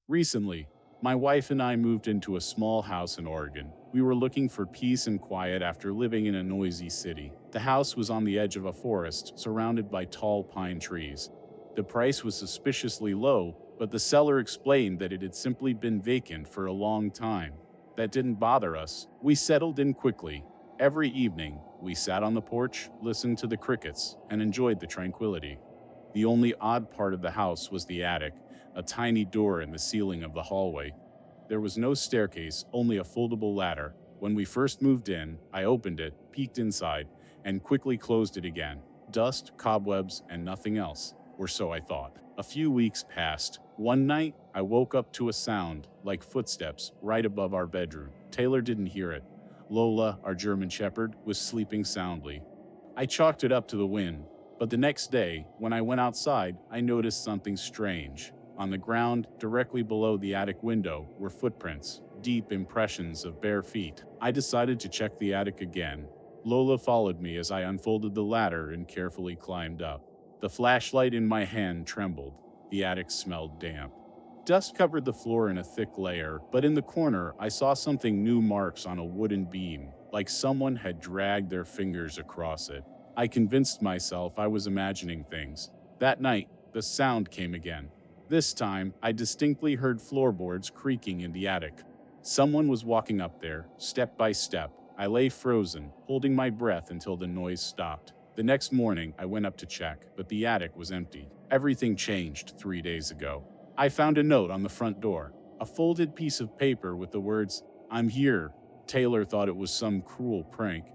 Recently, my wife and I moved into a small house in Oregon. We were looking for peace and quiet after living in a noisy city. The house was on the edge of a forest, surrounded by tall pine trees. The price was suspiciously low, but the seller explained that it had simply been vacant for a long time. That didn't bother us. We settled in quickly. Every evening, we sat on the porch, listened to the crickets, and enjoyed the tranquility. The only odd part of the house was the attic, a tiny door in the ceiling of the hallway. There was no staircase, only a foldable ladder. When we first moved in, I opened it, peeked inside, and quickly closed it again. Dust, cobwebs, and nothing else, or so I thought. A few weeks passed. One night, I woke up to a sound, like footsteps, right above our bedroom. Taylor didn't hear it. Lola, our German Shepherd, was sleeping soundly. I chalked it up to the wind, but the next day, when I went outside, I noticed something strange. On the ground, directly below the attic window, were footprints, deep impressions of bare feet. I decided to check the attic again. Lola followed me as I unfolded the ladder and carefully climbed up. The flashlight in my hand trembled. The attic smelled damp. Dust covered the floor in a thick layer, but in the corner, I saw something new marks on a wooden beam, like someone had dragged their fingers across it. I convinced myself I was imagining things. That night, the sound came again. This time, I distinctly heard floorboards creaking in the attic. Someone was walking up there, step by step. I lay frozen, holding my breath until the noise stopped. The next morning, I went up to check, but the attic was empty. Everything changed 3 days ago. I found a note on the front door, a folded piece of paper with the words, "I'm here." Taylor thought it was some cruel prank,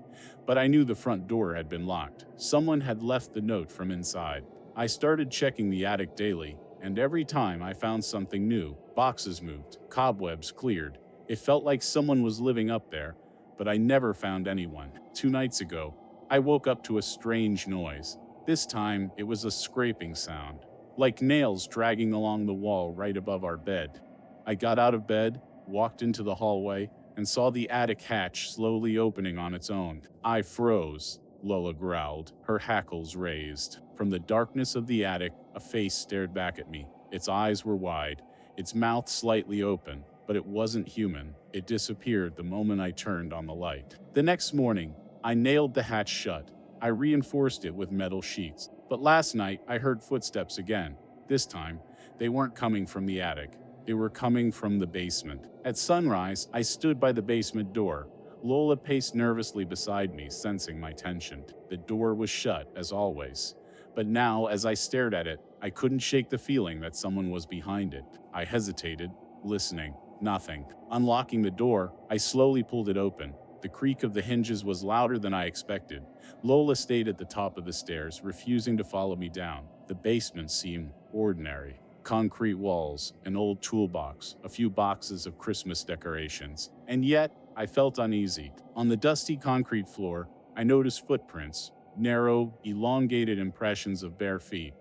but I knew the front door had been locked. Someone had left the note from inside. I started checking the attic daily, and every time I found something new. Boxes moved, cobwebs cleared. It felt like someone was living up there, but I never found anyone. 2 nights ago, I woke up to a strange noise. This time, it was a scraping sound, like nails dragging along the wall right above our bed. I got out of bed, walked into the hallway, and saw the attic hatch slowly opening on its own. I froze. Lola growled, her hackles raised. From the darkness of the attic, a face stared back at me. Its eyes were wide, its mouth slightly open, but it wasn't human. It disappeared the moment I turned on the light. The next morning, I nailed the hatch shut. I reinforced it with metal sheets. But last night, I heard footsteps again. This time, they weren't coming from the attic. They were coming from the basement. At sunrise, I stood by the basement door. Lola paced nervously beside me, sensing my tension. The door was shut, as always. But now, as I stared at it, I couldn't shake the feeling that someone was behind it. I hesitated, listening. Nothing. Unlocking the door, I slowly pulled it open. The creak of the hinges was louder than I expected. Lola stayed at the top of the stairs, refusing to follow me down. The basement seemed ordinary. Concrete walls, an old toolbox, a few boxes of Christmas decorations. And yet, I felt uneasy. On the dusty concrete floor, I noticed footprints, narrow, elongated impressions of bare feet.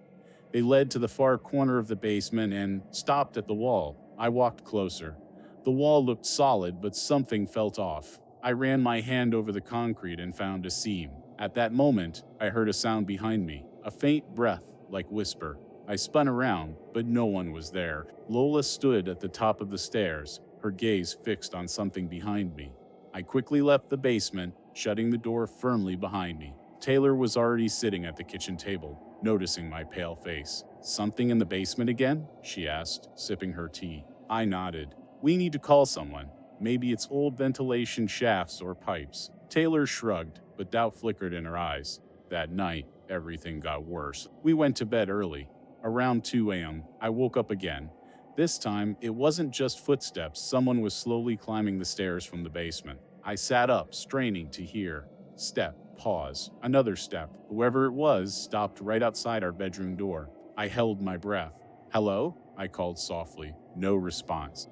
They led to the far corner of the basement and stopped at the wall. I walked closer. The wall looked solid, but something felt off. I ran my hand over the concrete and found a seam. At that moment, I heard a sound behind me, a faint breath, like whisper. I spun around, but no one was there. Lola stood at the top of the stairs, her gaze fixed on something behind me. I quickly left the basement, shutting the door firmly behind me. Taylor was already sitting at the kitchen table, noticing my pale face. "Something in the basement again?" she asked, sipping her tea. I nodded. "We need to call someone. Maybe it's old ventilation shafts or pipes." Taylor shrugged, but doubt flickered in her eyes. That night, everything got worse. We went to bed early. Around 2 a.m., I woke up again. This time, it wasn't just footsteps. Someone was slowly climbing the stairs from the basement. I sat up, straining to hear. Step, pause, another step. Whoever it was stopped right outside our bedroom door. I held my breath. "Hello?" I called softly. No response.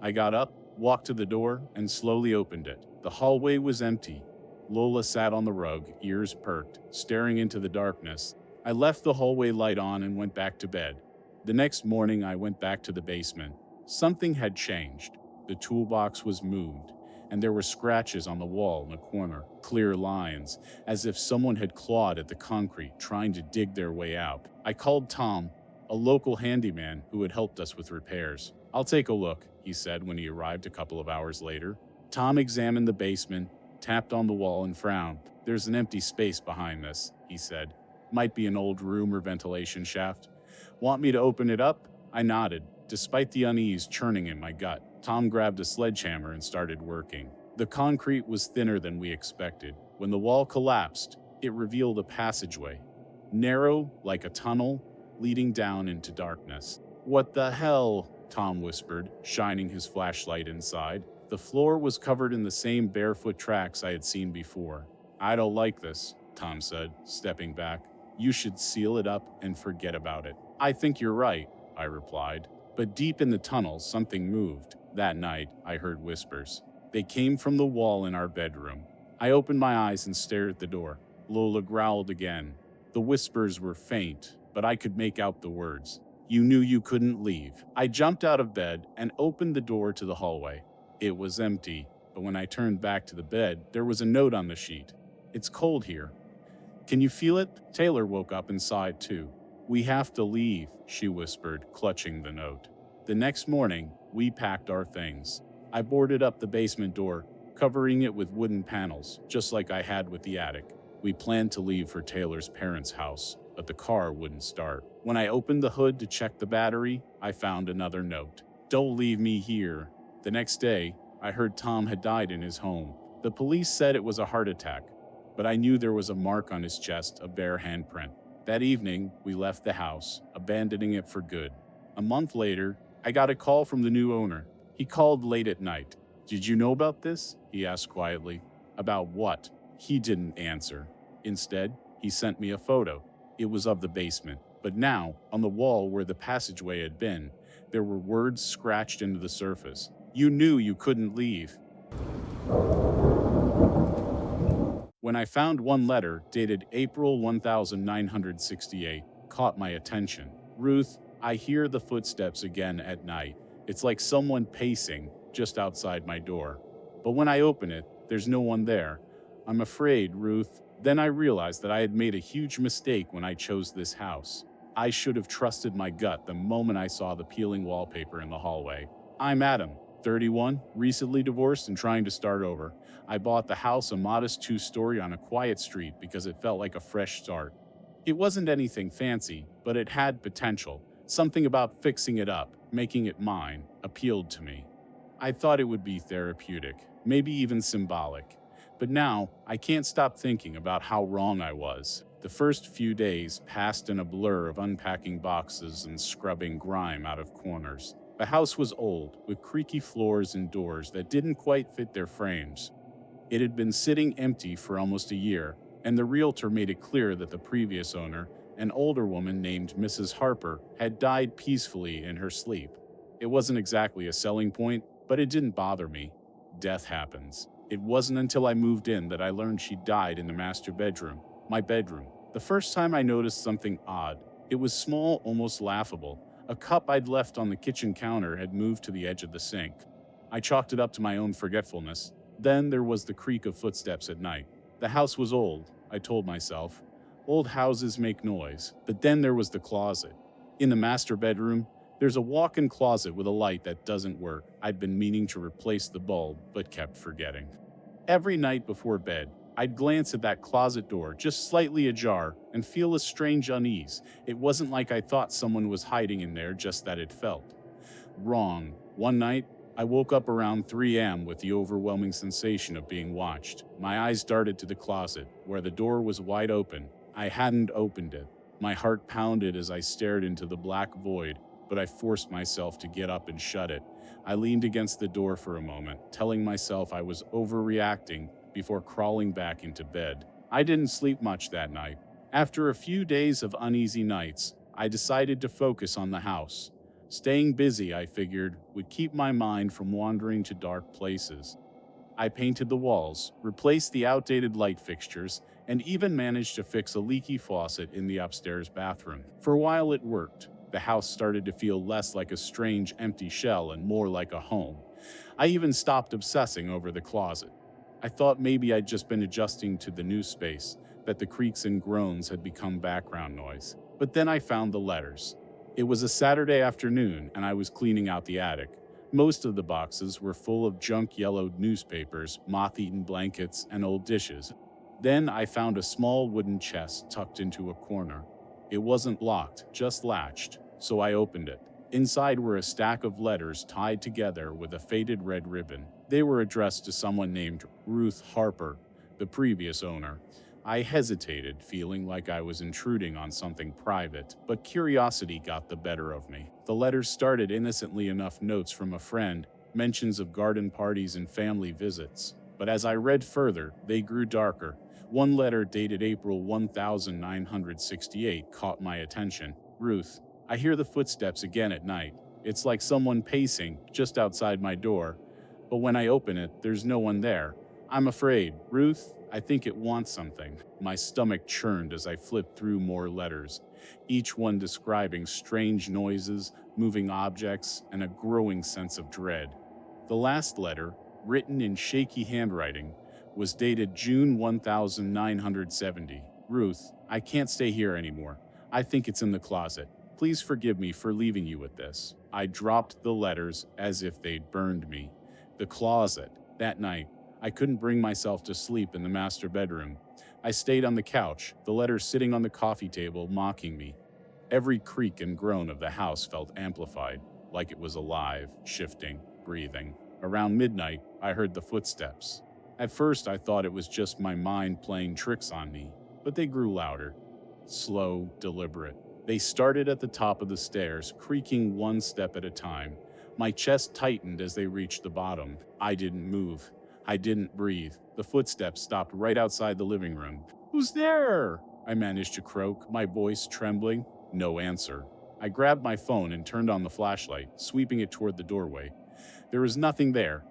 I got up, walked to the door, and slowly opened it. The hallway was empty. Lola sat on the rug, ears perked, staring into the darkness. I left the hallway light on and went back to bed. The next morning, I went back to the basement. Something had changed. The toolbox was moved, and there were scratches on the wall in the corner, clear lines, as if someone had clawed at the concrete, trying to dig their way out. I called Tom, a local handyman who had helped us with repairs. "I'll take a look," he said when he arrived a couple of hours later. Tom examined the basement, tapped on the wall, and frowned. "There's an empty space behind this," he said. "Might be an old room or ventilation shaft. Want me to open it up?" I nodded, despite the unease churning in my gut. Tom grabbed a sledgehammer and started working. The concrete was thinner than we expected. When the wall collapsed, it revealed a passageway, narrow like a tunnel, leading down into darkness. "What the hell?" Tom whispered, shining his flashlight inside. The floor was covered in the same barefoot tracks I had seen before. "I don't like this," Tom said, stepping back. "You should seal it up and forget about it." "I think you're right," I replied. But deep in the tunnel, something moved. That night, I heard whispers. They came from the wall in our bedroom. I opened my eyes and stared at the door. Lola growled again. The whispers were faint, but I could make out the words. "You knew you couldn't leave." I jumped out of bed and opened the door to the hallway. It was empty, but when I turned back to the bed, there was a note on the sheet. "It's cold here. Can you feel it?" Taylor woke up inside too. "We have to leave," she whispered, clutching the note. The next morning, we packed our things. I boarded up the basement door, covering it with wooden panels, just like I had with the attic. We planned to leave for Taylor's parents' house, but the car wouldn't start. When I opened the hood to check the battery, I found another note. "Don't leave me here." The next day, I heard Tom had died in his home. The police said it was a heart attack, but I knew there was a mark on his chest, a bare handprint. That evening, we left the house, abandoning it for good. A month later, I got a call from the new owner. He called late at night. "Did you know about this?" he asked quietly. "About what?" He didn't answer. Instead, he sent me a photo. It was of the basement, but now, on the wall where the passageway had been, there were words scratched into the surface. "You knew you couldn't leave." When I found one letter, dated April 1968, caught my attention. "Ruth, I hear the footsteps again at night. It's like someone pacing just outside my door. But when I open it, there's no one there. I'm afraid, Ruth." Then I realized that I had made a huge mistake when I chose this house. I should have trusted my gut the moment I saw the peeling wallpaper in the hallway. I'm Adam, 31, recently divorced and trying to start over. I bought the house, a modest 2-story on a quiet street, because it felt like a fresh start. It wasn't anything fancy, but it had potential. Something about fixing it up, making it mine, appealed to me. I thought it would be therapeutic, maybe even symbolic. But now, I can't stop thinking about how wrong I was. The first few days passed in a blur of unpacking boxes and scrubbing grime out of corners. The house was old, with creaky floors and doors that didn't quite fit their frames. It had been sitting empty for almost a year, and the realtor made it clear that the previous owner, an older woman named Mrs. Harper, had died peacefully in her sleep. It wasn't exactly a selling point, but it didn't bother me. Death happens. It wasn't until I moved in that I learned she died in the master bedroom, my bedroom. The first time I noticed something odd. It was small, almost laughable. A cup I'd left on the kitchen counter had moved to the edge of the sink. I chalked it up to my own forgetfulness. Then there was the creak of footsteps at night. The house was old, I told myself. Old houses make noise. But then there was the closet. In the master bedroom, there's a walk-in closet with a light that doesn't work. I'd been meaning to replace the bulb, but kept forgetting. Every night before bed, I'd glance at that closet door, just slightly ajar, and feel a strange unease. It wasn't like I thought someone was hiding in there, just that it felt wrong. One night, I woke up around 3 a.m. with the overwhelming sensation of being watched. My eyes darted to the closet, where the door was wide open. I hadn't opened it. My heart pounded as I stared into the black void, but I forced myself to get up and shut it. I leaned against the door for a moment, telling myself I was overreacting before crawling back into bed. I didn't sleep much that night. After a few days of uneasy nights, I decided to focus on the house. Staying busy, I figured, would keep my mind from wandering to dark places. I painted the walls, replaced the outdated light fixtures, and even managed to fix a leaky faucet in the upstairs bathroom. For a while it worked. The house started to feel less like a strange, empty shell and more like a home. I even stopped obsessing over the closet. I thought maybe I'd just been adjusting to the new space, that the creaks and groans had become background noise. But then I found the letters. It was a Saturday afternoon, and I was cleaning out the attic. Most of the boxes were full of junk-yellowed newspapers, moth-eaten blankets, and old dishes. Then I found a small wooden chest tucked into a corner. It wasn't locked, just latched, so I opened it. Inside were a stack of letters tied together with a faded red ribbon. They were addressed to someone named Ruth Harper, the previous owner. I hesitated, feeling like I was intruding on something private, but curiosity got the better of me. The letters started innocently enough: notes from a friend, mentions of garden parties and family visits. But as I read further, they grew darker. One letter dated April 1968 caught my attention. Ruth, I hear the footsteps again at night. It's like someone pacing just outside my door. But when I open it, there's no one there. I'm afraid. Ruth, I think it wants something. My stomach churned as I flipped through more letters, each one describing strange noises, moving objects, and a growing sense of dread. The last letter, written in shaky handwriting, was dated June 1970. Ruth, I can't stay here anymore. I think it's in the closet. Please forgive me for leaving you with this. I dropped the letters as if they'd burned me. The closet. That night, I couldn't bring myself to sleep in the master bedroom. I stayed on the couch, the letters sitting on the coffee table, mocking me. Every creak and groan of the house felt amplified, like it was alive, shifting, breathing. Around midnight, I heard the footsteps. At first, I thought it was just my mind playing tricks on me, but they grew louder. Slow, deliberate. They started at the top of the stairs, creaking one step at a time. My chest tightened as they reached the bottom. I didn't move. I didn't breathe. The footsteps stopped right outside the living room. "Who's there?" I managed to croak, my voice trembling. No answer. I grabbed my phone and turned on the flashlight, sweeping it toward the doorway. There was nothing there,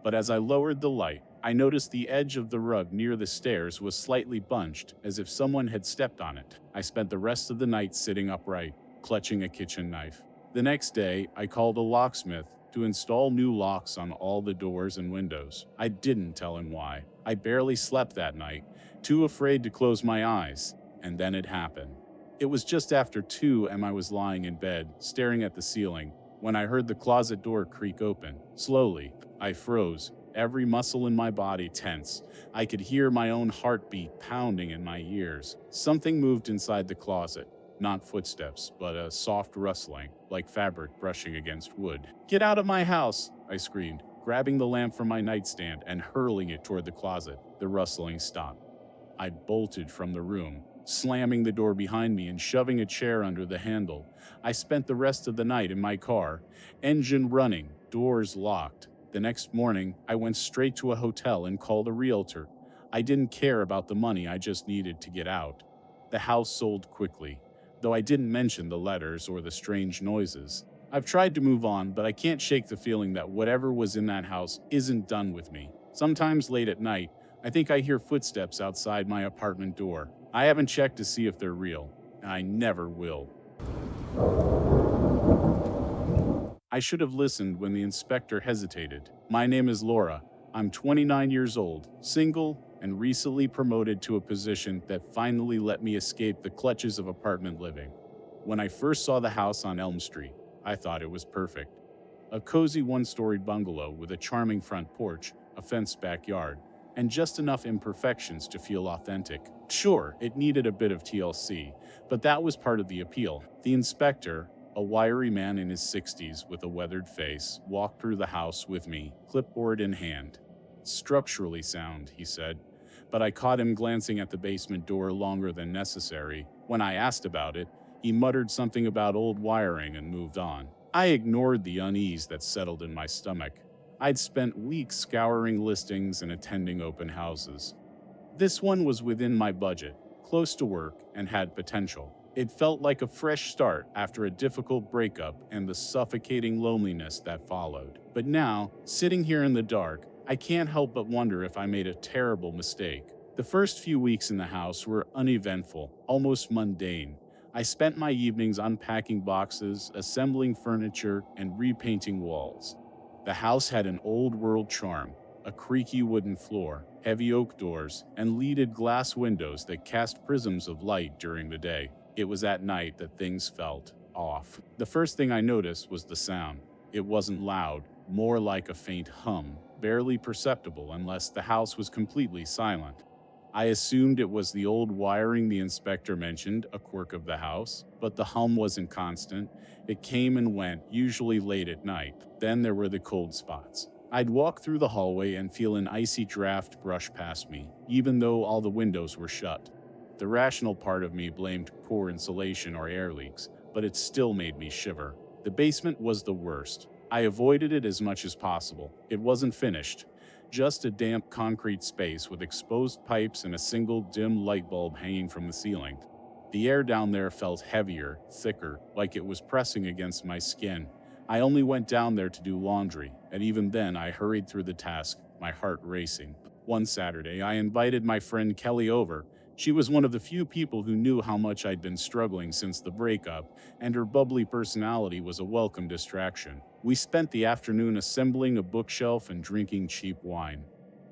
but as I lowered the light, I noticed the edge of the rug near the stairs was slightly bunched, as if someone had stepped on it. I spent the rest of the night sitting upright, clutching a kitchen knife. The next day, I called a locksmith to install new locks on all the doors and windows. I didn't tell him why. I barely slept that night, too afraid to close my eyes, and then it happened. It was just after 2 and I was lying in bed, staring at the ceiling, when I heard the closet door creak open. Slowly, I froze, every muscle in my body tense. I could hear my own heartbeat pounding in my ears. Something moved inside the closet. Not footsteps, but a soft rustling, like fabric brushing against wood. "Get out of my house!" I screamed, grabbing the lamp from my nightstand and hurling it toward the closet. The rustling stopped. I bolted from the room, slamming the door behind me and shoving a chair under the handle. I spent the rest of the night in my car, engine running, doors locked. The next morning, I went straight to a hotel and called a realtor. I didn't care about the money, I just needed to get out. The house sold quickly, though I didn't mention the letters or the strange noises. I've tried to move on, but I can't shake the feeling that whatever was in that house isn't done with me. Sometimes late at night, I think I hear footsteps outside my apartment door. I haven't checked to see if they're real, and I never will. I should have listened when the inspector hesitated. My name is Laura. I'm 29 years old, single, and recently promoted to a position that finally let me escape the clutches of apartment living. When I first saw the house on Elm Street, I thought it was perfect. A cozy one-story bungalow with a charming front porch, a fenced backyard, and just enough imperfections to feel authentic. Sure, it needed a bit of TLC, but that was part of the appeal. The inspector, a wiry man in his 60s with a weathered face, walked through the house with me, clipboard in hand. "Structurally sound," he said, but I caught him glancing at the basement door longer than necessary. When I asked about it, he muttered something about old wiring and moved on. I ignored the unease that settled in my stomach. I'd spent weeks scouring listings and attending open houses. This one was within my budget, close to work, and had potential. It felt like a fresh start after a difficult breakup and the suffocating loneliness that followed. But now, sitting here in the dark, I can't help but wonder if I made a terrible mistake. The first few weeks in the house were uneventful, almost mundane. I spent my evenings unpacking boxes, assembling furniture, and repainting walls. The house had an old-world charm, a creaky wooden floor, heavy oak doors, and leaded glass windows that cast prisms of light during the day. It was at night that things felt off. The first thing I noticed was the sound. It wasn't loud, more like a faint hum, barely perceptible unless the house was completely silent. I assumed it was the old wiring the inspector mentioned, a quirk of the house, but the hum wasn't constant. It came and went, usually late at night. Then there were the cold spots. I'd walk through the hallway and feel an icy draft brush past me, even though all the windows were shut. The rational part of me blamed poor insulation or air leaks, but it still made me shiver. The basement was the worst. I avoided it as much as possible. It wasn't finished, just a damp concrete space with exposed pipes and a single dim light bulb hanging from the ceiling. The air down there felt heavier, thicker, like it was pressing against my skin. I only went down there to do laundry, and even then I hurried through the task, my heart racing. One Saturday, I invited my friend Kelly over. She was one of the few people who knew how much I'd been struggling since the breakup, and her bubbly personality was a welcome distraction. We spent the afternoon assembling a bookshelf and drinking cheap wine.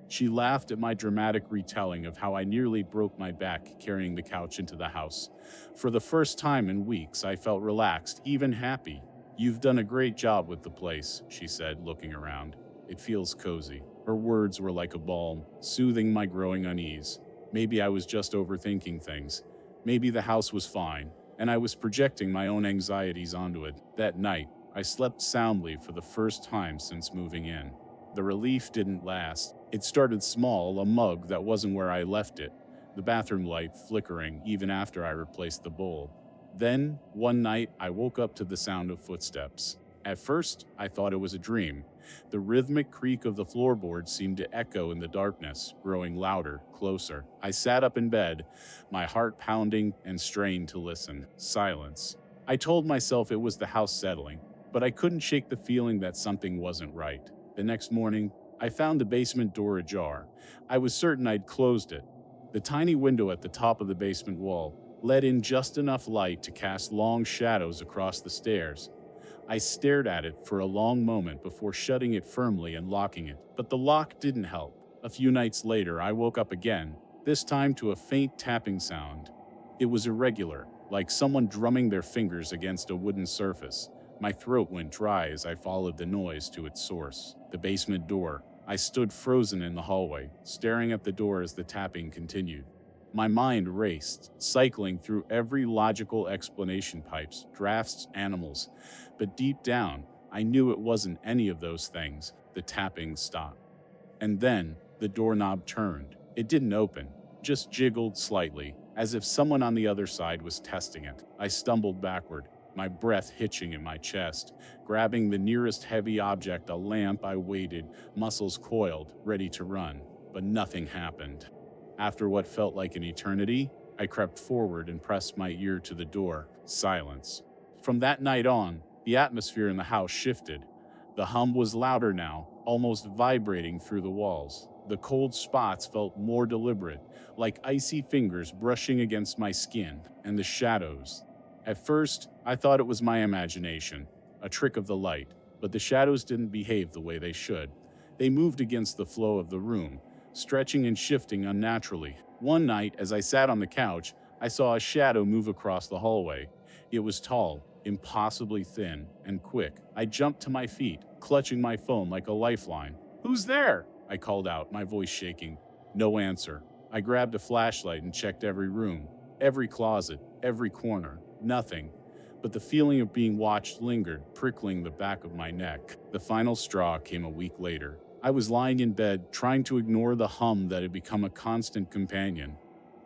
She laughed at my dramatic retelling of how I nearly broke my back carrying the couch into the house. For the first time in weeks, I felt relaxed, even happy. "You've done a great job with the place," she said, looking around. "It feels cozy." Her words were like a balm, soothing my growing unease. Maybe I was just overthinking things. Maybe the house was fine, and I was projecting my own anxieties onto it. That night, I slept soundly for the first time since moving in. The relief didn't last. It started small, a mug that wasn't where I left it, the bathroom light flickering even after I replaced the bowl. Then, one night, I woke up to the sound of footsteps. At first, I thought it was a dream. The rhythmic creak of the floorboards seemed to echo in the darkness, growing louder, closer. I sat up in bed, my heart pounding, and strained to listen. Silence. I told myself it was the house settling, but I couldn't shake the feeling that something wasn't right. The next morning, I found the basement door ajar. I was certain I'd closed it. The tiny window at the top of the basement wall let in just enough light to cast long shadows across the stairs. I stared at it for a long moment before shutting it firmly and locking it, but the lock didn't help. A few nights later, I woke up again, this time to a faint tapping sound. It was irregular, like someone drumming their fingers against a wooden surface. My throat went dry as I followed the noise to its source, the basement door. I stood frozen in the hallway, staring at the door as the tapping continued. My mind raced, cycling through every logical explanation: pipes, drafts, animals. But deep down, I knew it wasn't any of those things. The tapping stopped. And then, the doorknob turned. It didn't open, just jiggled slightly, as if someone on the other side was testing it. I stumbled backward, my breath hitching in my chest, grabbing the nearest heavy object, a lamp. I waited, muscles coiled, ready to run. But nothing happened. After what felt like an eternity, I crept forward and pressed my ear to the door. Silence. From that night on, the atmosphere in the house shifted. The hum was louder now, almost vibrating through the walls. The cold spots felt more deliberate, like icy fingers brushing against my skin, and the shadows. At first, I thought it was my imagination, a trick of the light, but the shadows didn't behave the way they should. They moved against the flow of the room, stretching and shifting unnaturally. One night, as I sat on the couch, I saw a shadow move across the hallway. It was tall, impossibly thin, and quick. I jumped to my feet, clutching my phone like a lifeline. "Who's there?" I called out, my voice shaking. No answer. I grabbed a flashlight and checked every room, every closet, every corner. Nothing. But the feeling of being watched lingered, prickling the back of my neck. The final straw came a week later. I was lying in bed, trying to ignore the hum that had become a constant companion.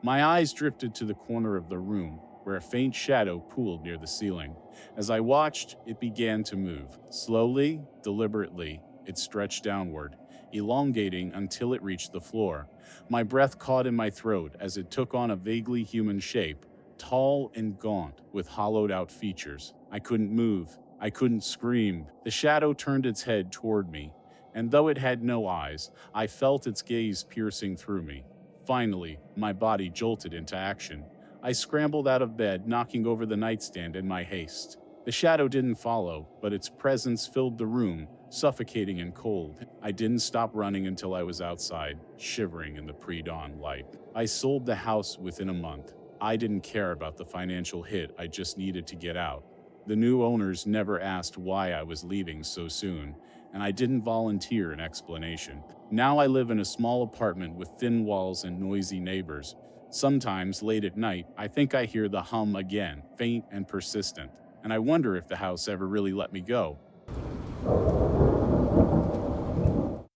My eyes drifted to the corner of the room, where a faint shadow pooled near the ceiling. As I watched, it began to move. Slowly, deliberately, it stretched downward, elongating until it reached the floor. My breath caught in my throat as it took on a vaguely human shape, tall and gaunt, with hollowed-out features. I couldn't move. I couldn't scream. The shadow turned its head toward me, and though it had no eyes, I felt its gaze piercing through me. Finally, my body jolted into action. I scrambled out of bed, knocking over the nightstand in my haste. The shadow didn't follow, but its presence filled the room, suffocating and cold. I didn't stop running until I was outside, shivering in the pre-dawn light. I sold the house within a month. I didn't care about the financial hit, I just needed to get out. The new owners never asked why I was leaving so soon, and I didn't volunteer an explanation. Now I live in a small apartment with thin walls and noisy neighbors. Sometimes, late at night, I think I hear the hum again, faint and persistent, and I wonder if the house ever really let me go.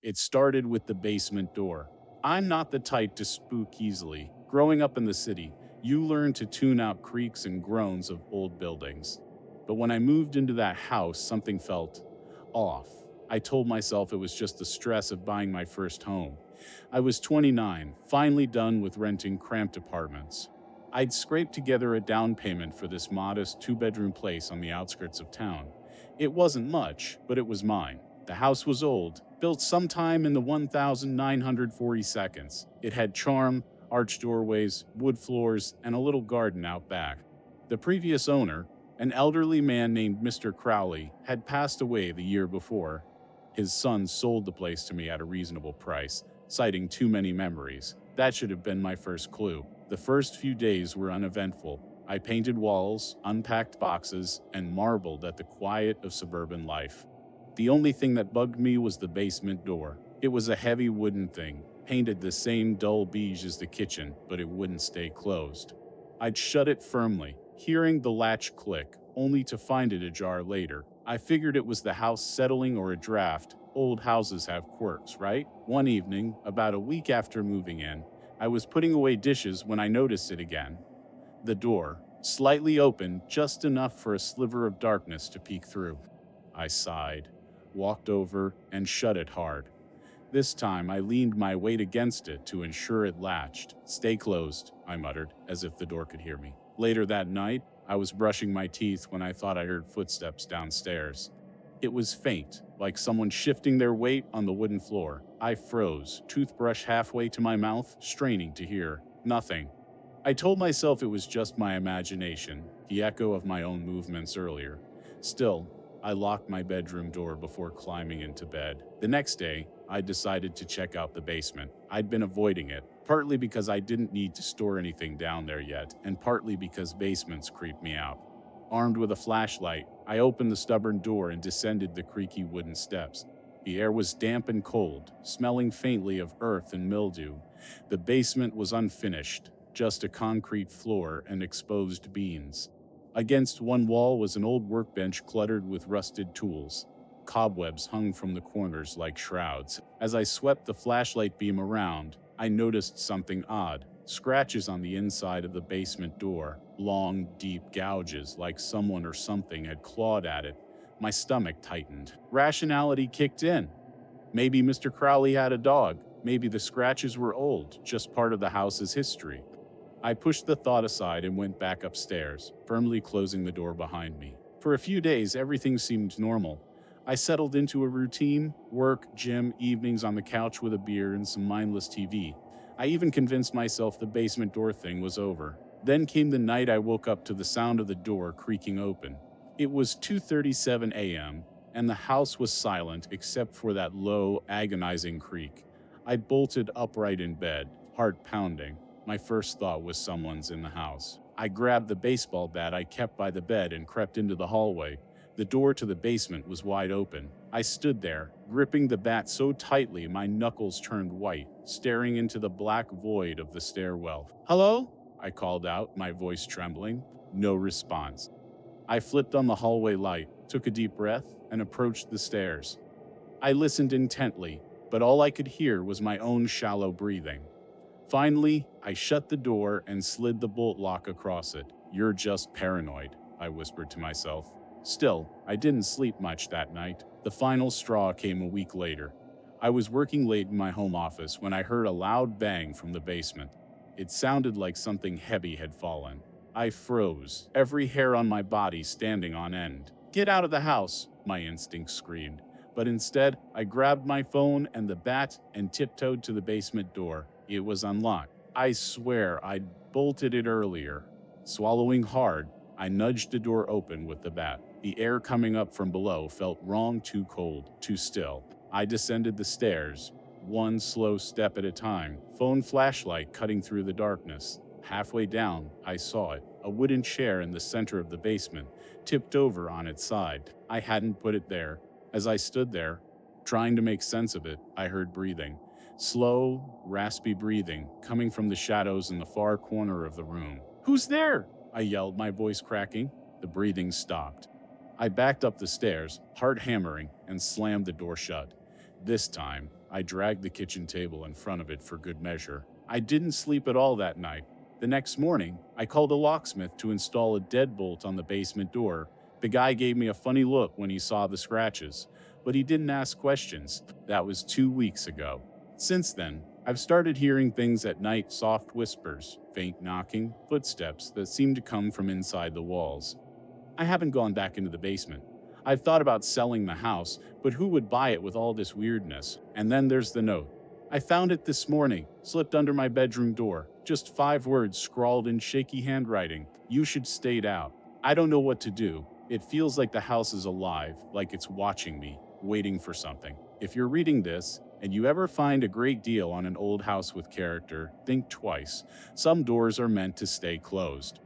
It started with the basement door. I'm not the type to spook easily. Growing up in the city, you learn to tune out creaks and groans of old buildings. But when I moved into that house, something felt off. I told myself it was just the stress of buying my first home. I was 29, finally done with renting cramped apartments. I'd scraped together a down payment for this modest two-bedroom place on the outskirts of town. It wasn't much, but it was mine. The house was old, built sometime in the 1942. It had charm, arched doorways, wood floors, and a little garden out back. The previous owner, an elderly man named Mr. Crowley, had passed away the year before. His son sold the place to me at a reasonable price, citing too many memories. That should have been my first clue. The first few days were uneventful. I painted walls, unpacked boxes, and marveled at the quiet of suburban life. The only thing that bugged me was the basement door. It was a heavy wooden thing, painted the same dull beige as the kitchen, but it wouldn't stay closed. I'd shut it firmly, hearing the latch click, only to find it ajar later. I figured it was the house settling or a draft. Old houses have quirks, right? One evening, about a week after moving in, I was putting away dishes when I noticed it again. The door, slightly open, just enough for a sliver of darkness to peek through. I sighed, walked over, and shut it hard. This time, I leaned my weight against it to ensure it latched. "Stay closed," I muttered, as if the door could hear me. Later that night, I was brushing my teeth when I thought I heard footsteps downstairs. It was faint, like someone shifting their weight on the wooden floor. I froze, toothbrush halfway to my mouth, straining to hear. Nothing. I told myself it was just my imagination, the echo of my own movements earlier. Still, I locked my bedroom door before climbing into bed. The next day, I decided to check out the basement. I'd been avoiding it, partly because I didn't need to store anything down there yet, and partly because basements creep me out. Armed with a flashlight, I opened the stubborn door and descended the creaky wooden steps. The air was damp and cold, smelling faintly of earth and mildew. The basement was unfinished, just a concrete floor and exposed beams. Against one wall was an old workbench cluttered with rusted tools. Cobwebs hung from the corners like shrouds. As I swept the flashlight beam around, I noticed something odd. Scratches on the inside of the basement door. Long, deep gouges like someone or something had clawed at it. My stomach tightened. Rationality kicked in. Maybe Mr. Crowley had a dog. Maybe the scratches were old, just part of the house's history. I pushed the thought aside and went back upstairs, firmly closing the door behind me. For a few days, everything seemed normal. I settled into a routine: work, gym, evenings on the couch with a beer and some mindless TV. I even convinced myself the basement door thing was over. Then came the night I woke up to the sound of the door creaking open. It was 2:37 a.m., and the house was silent except for that low, agonizing creak. I bolted upright in bed, heart pounding. My first thought was someone's in the house. I grabbed the baseball bat I kept by the bed and crept into the hallway. The door to the basement was wide open. I stood there, gripping the bat so tightly my knuckles turned white, staring into the black void of the stairwell. "Hello?" I called out, my voice trembling. No response. I flipped on the hallway light, took a deep breath, and approached the stairs. I listened intently, but all I could hear was my own shallow breathing. Finally, I shut the door and slid the bolt lock across it. "You're just paranoid," I whispered to myself. Still, I didn't sleep much that night. The final straw came a week later. I was working late in my home office when I heard a loud bang from the basement. It sounded like something heavy had fallen. I froze, every hair on my body standing on end. "Get out of the house," my instinct screamed. But instead, I grabbed my phone and the bat and tiptoed to the basement door. It was unlocked. I swear I'd bolted it earlier. Swallowing hard, I nudged the door open with the bat. The air coming up from below felt wrong, too cold, too still. I descended the stairs, one slow step at a time, phone flashlight cutting through the darkness. Halfway down, I saw it. A wooden chair in the center of the basement, tipped over on its side. I hadn't put it there. As I stood there, trying to make sense of it, I heard breathing. Slow, raspy breathing coming from the shadows in the far corner of the room. "Who's there?" I yelled, my voice cracking. The breathing stopped. I backed up the stairs, heart hammering, and slammed the door shut. This time, I dragged the kitchen table in front of it for good measure. I didn't sleep at all that night. The next morning, I called a locksmith to install a deadbolt on the basement door. The guy gave me a funny look when he saw the scratches, but he didn't ask questions. That was 2 weeks ago. Since then, I've started hearing things at night, soft whispers, faint knocking, footsteps that seem to come from inside the walls. I haven't gone back into the basement. I've thought about selling the house, but who would buy it with all this weirdness? And then there's the note. I found it this morning, slipped under my bedroom door. Just 5 words scrawled in shaky handwriting. "You should stay out." I don't know what to do. It feels like the house is alive, like it's watching me, waiting for something. If you're reading this, and you ever find a great deal on an old house with character, think twice. Some doors are meant to stay closed.